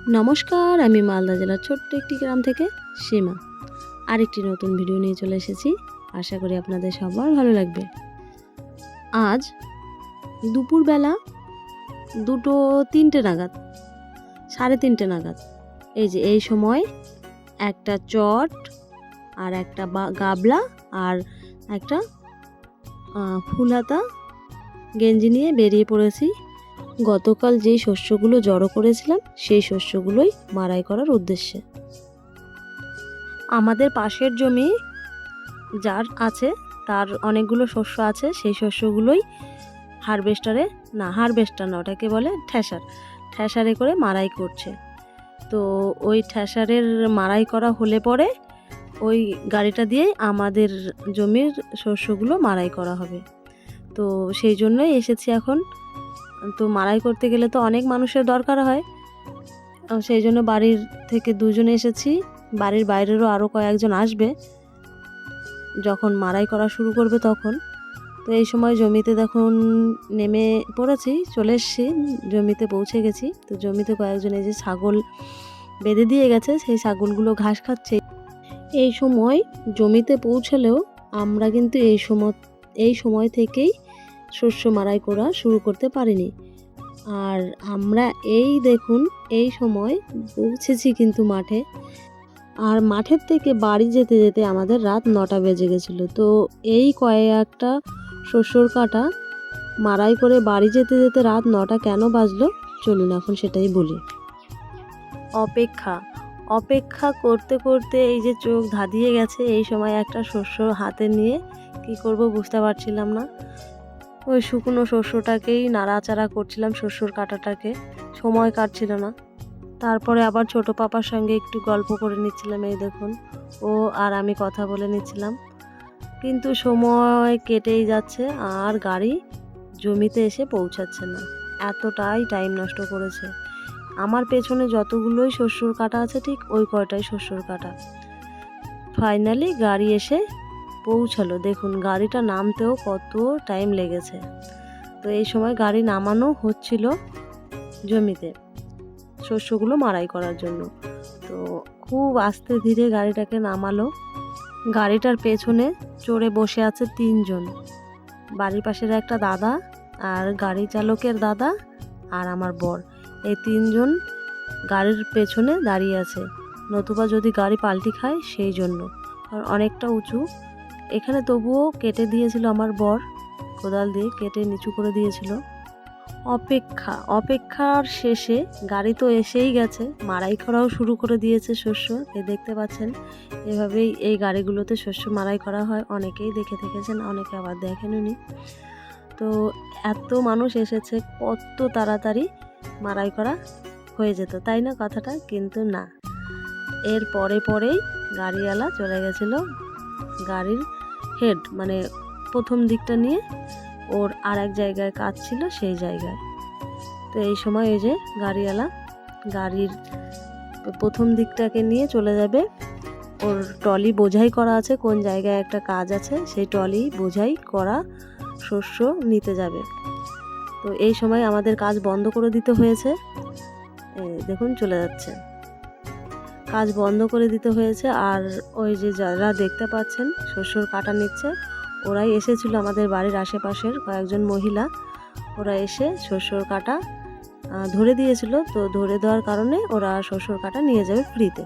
নমস্কার, আমি মালদা জেলার ছোট্ট একটি গ্রাম থেকে সীমা। আরেকটি নতুন ভিডিও নিয়ে চলে এসেছি। আশা করি আপনাদের সবার ভালো লাগবে। আজ দুপুরবেলা 2:03 নাগাদ, 3:30 নাগাদ, এই সময় একটা চট আর একটা গাবলা আর একটা ফুলহাতা গেঞ্জি নিয়ে বেরিয়ে পড়েছি। গতকাল যেই শস্যগুলো জড়ো করেছিলাম সেই শস্যগুলোই মাড়াই করার উদ্দেশ্যে। আমাদের পাশের জমি যার আছে তার অনেকগুলো শস্য আছে, সেই শস্যগুলোই হারভেস্টার না, ওটাকে বলে ঠ্যাসারে করে মাড়াই করছে। তো ওই ঠ্যাসারের মাড়াই করা হলে পরে ওই গাড়িটা দিয়েই আমাদের জমির শস্যগুলো মাড়াই করা হবে। তো সেই জন্যই এসেছি এখন। তো মাড়াই করতে গেলে তো অনেক মানুষের দরকার হয়, সেই জন্য বাড়ির থেকে 2 জন এসেছি। বাড়ির বাইরেরও আরও কয়েকজন আসবে যখন মাড়াই করা শুরু করবে তখন। তো এই সময় জমিতে দেখুন নেমে পড়েছি, চলে এসেছি, জমিতে পৌঁছে গেছি। তো জমিতে কয়েকজন এই যে ছাগল বেঁধে দিয়ে গেছে, সেই ছাগলগুলো ঘাস খাচ্ছে। এই সময় জমিতে পৌঁছলেও আমরা কিন্তু এই সময় থেকেই শস্য মাড়াই করা শুরু করতে পারিনি। আর আমরা দেখুন এই সময় পৌঁছেছি কিন্তু মাঠে। আর মাঠের থেকে বাড়ি যেতে যেতে আমাদের রাত 9টা বেজে গেছিলো। তো এই কয়েকটা শস্যর কাটা মাড়াই করে বাড়ি যেতে যেতে রাত 9টা কেন বাজলো, চলুন এখন সেটাই বলি। অপেক্ষা করতে করতে এই যে চোখ ধাঁধিয়ে গেছে। এই সময় একটা শস্য হাতে নিয়ে কি করব বুঝতে পারছিলাম না। ওই শুকনো শস্যটাকেই নাড়াচাড়া করছিলাম, শস্যর কাটাটাকে, সময় কাটছিল না। তারপরে আবার ছোট পাপার সঙ্গে একটু গল্প করে নিচ্ছিলাম। এই দেখুন ও আর আমি কথা বলে নিচ্ছিলাম, কিন্তু সময় কেটেই যাচ্ছে আর গাড়ি জমিতে এসে পৌঁছাচ্ছে না। এতটাই টাইম নষ্ট করেছে। আমার পেছনে যতগুলোই শস্যর কাটা আছে ঠিক ওই কয়টাই শস্যর কাটা। ফাইনালি গাড়ি এসে পৌঁছালো। দেখুন গাড়িটা নামতেও কত টাইম লেগেছে। তো এই সময় গাড়ি নামানো হচ্ছিল জমিতে শস্যগুলো মাড়াই করার জন্য। তো খুব আস্তে ধীরে গাড়িটাকে নামালো। গাড়িটার পেছনে চড়ে বসে আছে 3 জন, বাড়ির পাশের একটা দাদা আর গাড়ি চালকের দাদা আর আমার বর। এই 3 জন গাড়ির পেছনে দাঁড়িয়ে আছে, নতুবা যদি গাড়ি পাল্টি খায় সেই জন্য। আর অনেকটা উঁচু এখানে, তবুও কেটে দিয়েছিল আমার বর, কোদাল দিয়ে কেটে নিচু করে দিয়েছিল। অপেক্ষার শেষে গাড়ি তো এসেই গেছে, মাড়াই করাও শুরু করে দিয়েছে শস্য। দেখতে পাচ্ছেন এভাবেই এই গাড়িগুলোতে শস্য মাড়াই করা হয়। অনেকেই দেখে থেকেছেন, অনেকে আবার দেখেননি। তো এত মানুষ এসেছে, কত তাড়াতাড়ি মাড়াই করা হয়ে যেত, তাই না কথাটা? কিন্তু না, এর পরেই গাড়িওয়ালা চলে গেছিল গাড়ির হেড মানে প্রথম দিকটা নিয়ে, ওর আর এক জায়গায় কাজ ছিল সেই জায়গায়। তো এই সময় এই যে গাড়িওয়ালা গাড়ির প্রথম দিকটাকে নিয়ে চলে যাবে, ওর ট্রলি বোঝাই করা আছে, কোন জায়গায় একটা কাজ আছে সেই ট্রলি বোঝাই করা শস্য নিতে যাবে। তো এই সময় আমাদের কাজ বন্ধ করে দিতে হয়েছে। দেখুন চলে যাচ্ছে, কাজ বন্ধ করে দিতে হয়েছে। আর ওই যে যারা দেখতে পাচ্ছেন শস্যর কাটা নিচ্ছে, ওরাই এসেছিল আমাদের বাড়ির আশেপাশের কয়েকজন মহিলা। ওরা এসে শস্যর কাটা ধরে দিয়েছিল। তো ধরে দেওয়ার কারণে ওরা শস্যর কাটা নিয়ে যাবে ফ্রিতে।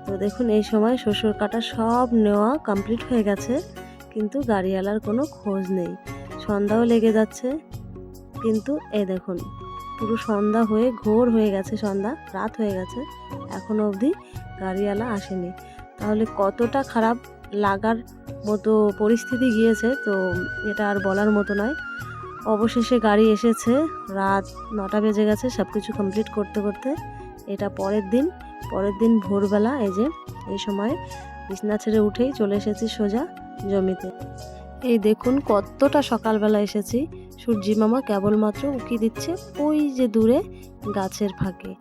তো দেখুন এই সময় শস্যর কাটা সব নেওয়া কমপ্লিট হয়ে গেছে, কিন্তু গাড়িওয়ালার কোনো খোঁজ নেই। সন্ধ্যাও লেগে যাচ্ছে, কিন্তু এই দেখুন পুরো সন্ধ্যা হয়ে ঘোর হয়ে গেছে, রাত হয়ে গেছে, এখনো অবধি গাড়িওয়ালা আসেনি। তাহলে কতটা খারাপ লাগার মতো পরিস্থিতি গিয়েছে, তো এটা আর বলার মতো নয়। অবশেষে গাড়ি এসেছে, রাত 9টা বেজে গেছে সব কিছু কমপ্লিট করতে করতে। এটা পরের দিন ভোরবেলা। এই সময় বিছনা ছেড়ে উঠেই চলে এসেছি সোজা জমিতে। এই দেখুন কতটা সকালবেলা এসেছি, সূর্যি মামা কেবলমাত্র উঁকি দিচ্ছে ওই যে দূরে গাছের ফাঁকে।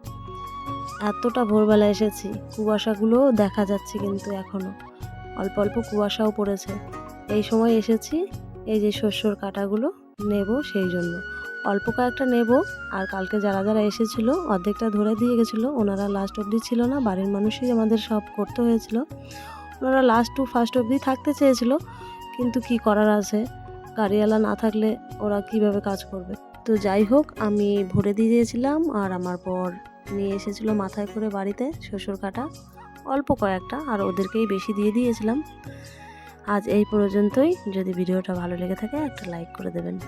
এতটা ভোরবেলা এসেছি, কুয়াশাগুলোও দেখা যাচ্ছে, কিন্তু এখনো অল্প অল্প কুয়াশাও পড়েছে। এই সময় এসেছি এই যে শস্যর কাটাগুলো নেব সেই জন্য। অল্প কয়েকটা নেব। আর কালকে যারা যারা এসেছিলো অর্ধেকটা ধরে দিয়ে গেছিলো, ওনারা লাস্ট অবধি ছিল না, বাড়ির মানুষই আমাদের সব করতে হয়েছিল। ওনারা লাস্ট টু ফার্স্ট অবধি থাকতে চেয়েছিল, কিন্তু কি করার আছে, গাড়িওয়ালা না থাকলে ওরা কিভাবে কাজ করবে। তো যাই হোক, আমি ভরে দিয়ে দিয়েছিলাম আর আমার বর নিয়ে এসেছিলো মাথায় করে বাড়িতে শ্বশুর কাটা, অল্প কয়েকটা, আর ওদেরকেই বেশি দিয়ে দিয়েছিলাম। আজ এই পর্যন্তই। যদি ভিডিওটা ভালো লেগে থাকে একটা লাইক করে দেবেন।